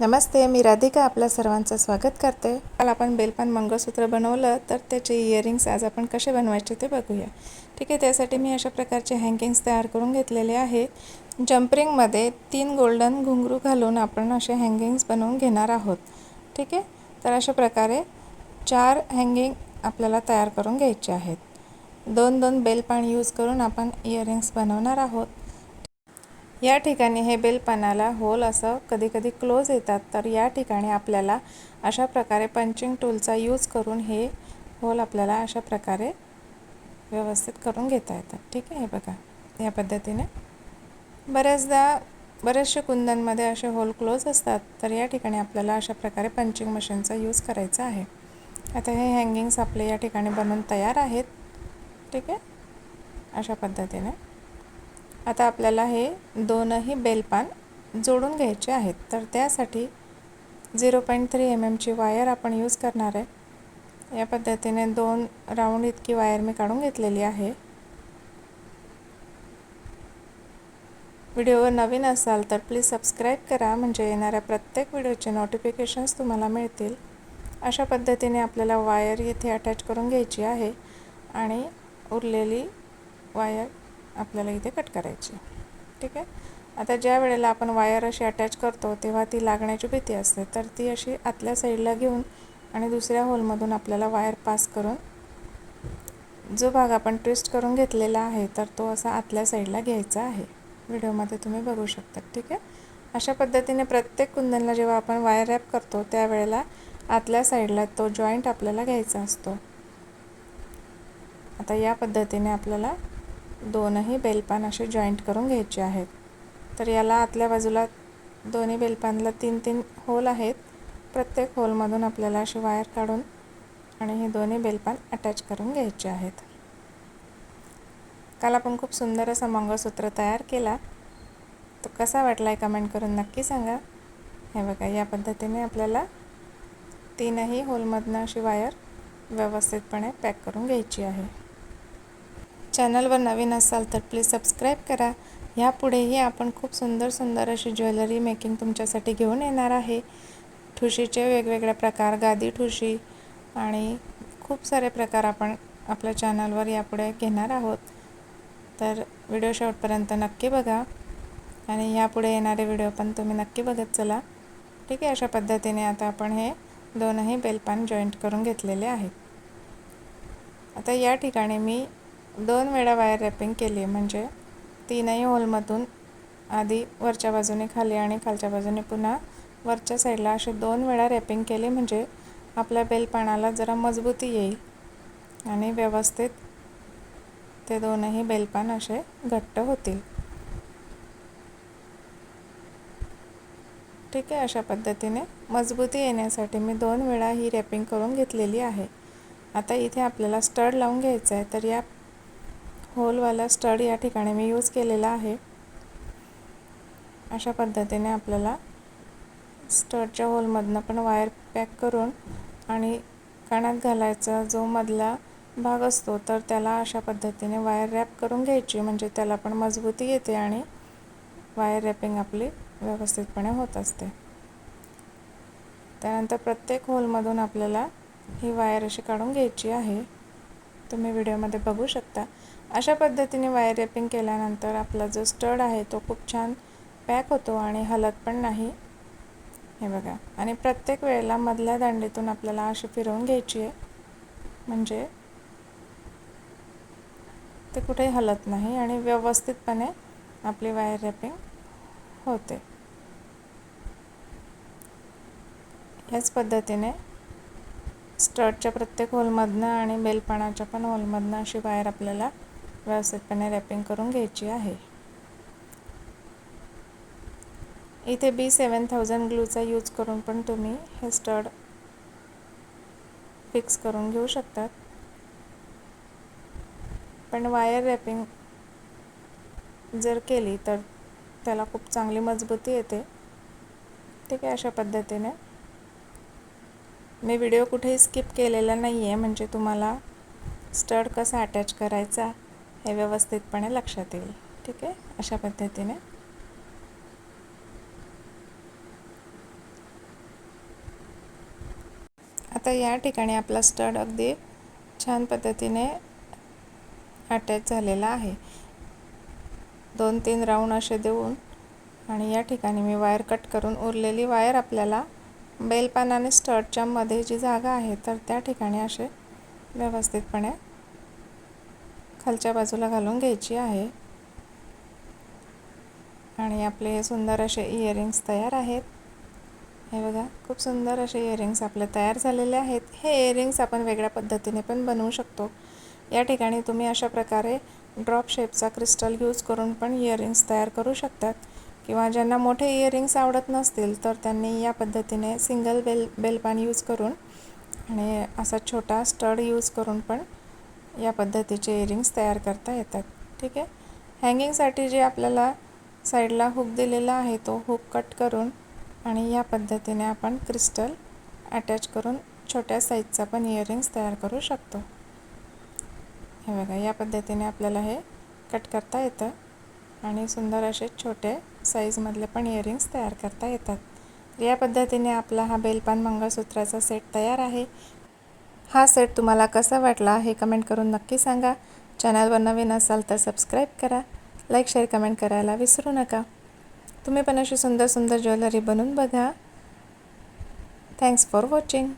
नमस्ते, मी राधिका आपल्या सर्वांचं स्वागत करते. काल आपण बेलपान मंगळसूत्र बनवलं, तर त्याचे इयरिंग्स आज आपण कसे बनवायचे ते बघूया. ठीक आहे, त्यासाठी मी अशा प्रकारचे हँगिंग्स तयार करून घेतलेले आहे. जम्परिंगमध्ये 3 गोल्डन घुंगरू घालून आपण असे हँगिंग्स बनवून घेणार आहोत. ठीक आहे, तर अशा प्रकारे 4 हँगिंग आपल्याला तयार करून घ्यायचे आहेत. 2 बेलपान यूज करून आपण इयरिंग्स बनवणार आहोत. या ठिकाणी हे बेलपानाला होल असं कधी कधी क्लोज येतात, तर या ठिकाणी आपल्याला अशा प्रकारे पंचिंग टूलचा यूज करून हे होल आपल्याला अशा प्रकारे व्यवस्थित करून घेता येतात. ठीक आहे, हे बघा या पद्धतीने. बरेचसे कुंदनमध्ये असे होल क्लोज असतात, तर या ठिकाणी आपल्याला अशा प्रकारे पंचिंग मशीनचा यूज करायचा आहे. आता हे हँगिंग्स आपले या ठिकाणी बनवून तयार आहेत. ठीक आहे, अशा पद्धतीने. आता आपल्याला हे दोनही बेलपान जोडून घ्यायचे आहेत, तर त्यासाठी 0.3 mm ची वायर आपण यूज करणार आहे. या पद्धतीने 2 राऊंड इतकी वायर मी काढून घेतलेली आहे. व्हिडिओवर नवीन असाल तर प्लीज सबस्क्राईब करा, म्हणजे येणाऱ्या प्रत्येक व्हिडिओचे नोटिफिकेशन्स तुम्हाला मिळतील. अशा पद्धतीने आपल्याला वायर येथे अटॅच करून घ्यायची आहे आणि उरलेली वायर आपल्याला इथे कट करायची. ठीक आहे, आता ज्या वेळेला आपण वायर अशी अटॅच करतो तेव्हा ती लागण्याची भीती असते, तर ती अशी आतल्या साईडला घेऊन आणि दुसऱ्या होलमधून आपल्याला वायर पास करून जो भाग आपण ट्विस्ट करून घेतलेला आहे तर तो असा आतल्या साईडला घ्यायचा आहे. व्हिडिओमध्ये तुम्ही बघू शकता. ठीक आहे, अशा पद्धतीने प्रत्येक कुंदनला जेव्हा आपण वायर रॅप करतो त्यावेळेला आतल्या साईडला तो जॉईंट आपल्याला घ्यायचा असतो. आता या पद्धतीने आपल्याला दोनही बेलपान असे जॉईंट करून घ्यायचे आहेत. तर याला आतल्या बाजूला दोन्ही बेलपानला 3-3 होल आहेत. प्रत्येक होलमधून आपल्याला अशी वायर काढून आणि हे दोन्ही बेलपान अटॅच करून घ्यायचे आहेत. काल आपण खूप सुंदर असा मंगळसूत्र तयार केला, तो कसा वाटला कमेंट करून नक्की सांगा. हे बघा, या पद्धतीने आपल्याला 3ही होलमधनं अशी वायर व्यवस्थितपणे पॅक करून घ्यायची आहे. चॅनलवर नवीन असाल तर प्लीज सबस्क्राईब करा. यापुढेही आपण खूप सुंदर अशी ज्वेलरी मेकिंग तुमच्यासाठी घेऊन येणार आहे. ठुशीचे वेगवेगळे प्रकार, गादी ठुशी आणि खूप सारे प्रकार आपण आपल्या चॅनलवर यापुढे घेणार आहोत. तर व्हिडिओ शेवटपर्यंत नक्की बघा आणि यापुढे येणारे व्हिडिओ पण तुम्ही नक्की बघत चला. ठीक आहे, अशा पद्धतीने आता आपण हे दोनही बेलपान जॉईंट करून घेतलेले आहेत. आता या ठिकाणी मी 2 वेळा वायर रॅपिंग केली, म्हणजे 3ही होलमधून आधी वरच्या बाजूने खाली आणि खालच्या बाजूने पुन्हा वरच्या साईडला असे 2 वेळा रॅपिंग केली, म्हणजे आपल्या बेलपानाला जरा मजबूती येईल आणि व्यवस्थित ते दोनही बेलपान असे घट्ट होतील. ठीक आहे, अशा पद्धतीने मजबूती येण्यासाठी मी 2 वेळा ही रॅपिंग करून घेतलेली आहे. आता इथे आपल्याला स्टड लावून घ्यायचा आहे, तर या होलवाला स्टड या ठिकाणी मी यूज केलेला आहे. अशा पद्धतीने आपल्याला स्टडच्या होलमधनं पण वायर पॅक करून आणि कानात घालायचा जो मधला भाग असतो तर त्याला अशा पद्धतीने वायर रॅप करून घ्यायची, म्हणजे त्याला पण मजबूती येते आणि वायर रॅपिंग आपली व्यवस्थितपणे होत असते. त्यानंतर प्रत्येक होलमधून आपल्याला ही वायर अशी काढून घ्यायची आहे. तुम्ही व्हिडिओमध्ये बघू शकता. अशा पद्धतीने वायर रॅपिंग केल्यानंतर आपला जो स्टड आहे तो खूप छान पॅक होतो आणि हलत पण नाही. हे बघा, आणि प्रत्येक वेळेला मधल्या दांडीतून आपल्याला अशी फिरवून घ्यायची आहे, म्हणजे ते कुठेही हलत नाही आणि व्यवस्थितपणे आपली वायर रॅपिंग होते. याच पद्धतीने स्टडच्या प्रत्येक होलमधनं आणि बेलपानाच्या पण होलमधनं अशी वायर आपल्याला व्यवस्थितपणे रॅपिंग करून घ्यायची आहे. इथे B7000 ग्लूचा यूज करून पण तुम्ही हे स्टड फिक्स करून घेऊ शकतात, पण वायर रॅपिंग जर केली तर त्याला खूप चांगली मजबूती येते. ठीक आहे, अशा पद्धतीने मी व्हिडिओ कुठेही स्किप केलेला नाही आहे, म्हणजे तुम्हाला स्टड कसा अटॅच करायचा हे व्यवस्थितपणे लक्षात येईल. ठीक आहे, अशा पद्धतीने आता या ठिकाणी आपला स्टड अगदी छान पद्धतीने अटॅच झालेला आहे. 2-3 राऊंड असे देऊन आणि या ठिकाणी मी वायर कट करून उरलेली वायर आपल्याला बेलपान आणि स्टडच्या मध्ये जी जागा आहे तर त्या ठिकाणी असे व्यवस्थितपणे खालच्या बाजूला घालून घ्यायची आहे. आणि आपले सुंदर असे इयरिंग्स तयार आहेत. हे बघा, खूप सुंदर असे इयरिंग्स आपले तयार झालेले आहेत. हे इयरिंग्स आपण वेगळ्या पद्धतीने पण बनवू शकतो. या ठिकाणी तुम्ही अशा प्रकारे ड्रॉप शेपचा क्रिस्टल यूज करून पण इयरिंग्स तयार करू शकतात, किंवा ज्यांना मोठे इयरिंग्स आवडत नसतील तर त्यांनी या पद्धतीने सिंगल बेलपान यूज करून आणि असा छोटा स्टड यूज करून पण या पद्धतीचे इयरिंग्स तयार करता येतात. ठीक आहे. हँगिंगसाठी जे आपल्याला साईडला हुक दिलेला आहे तो हुक कट करून आणि या पद्धतीने आपण क्रिस्टल अटॅच करून छोट्या साईजचा पण इयरिंग्स तयार करू शकतो. हे बघा, या पद्धतीने आपल्याला हे कट करता येतं आणि सुंदर असे छोटे साईजमधले पण इयरिंग्स तयार करता येतात. या पद्धतीने आपला हा बेलपान मंगळसूत्राचा सेट तयार आहे. हा सेट तुम्हाला कसा वाटला हे कमेंट करून नक्की सांगा. चॅनलवर नवीन असाल तर सबस्क्राईब करा. लाईक शेअर कमेंट करायला विसरू नका. तुम्ही पण अशी सुंदर सुंदर ज्वेलरी बनवून बघा. Thanks for watching.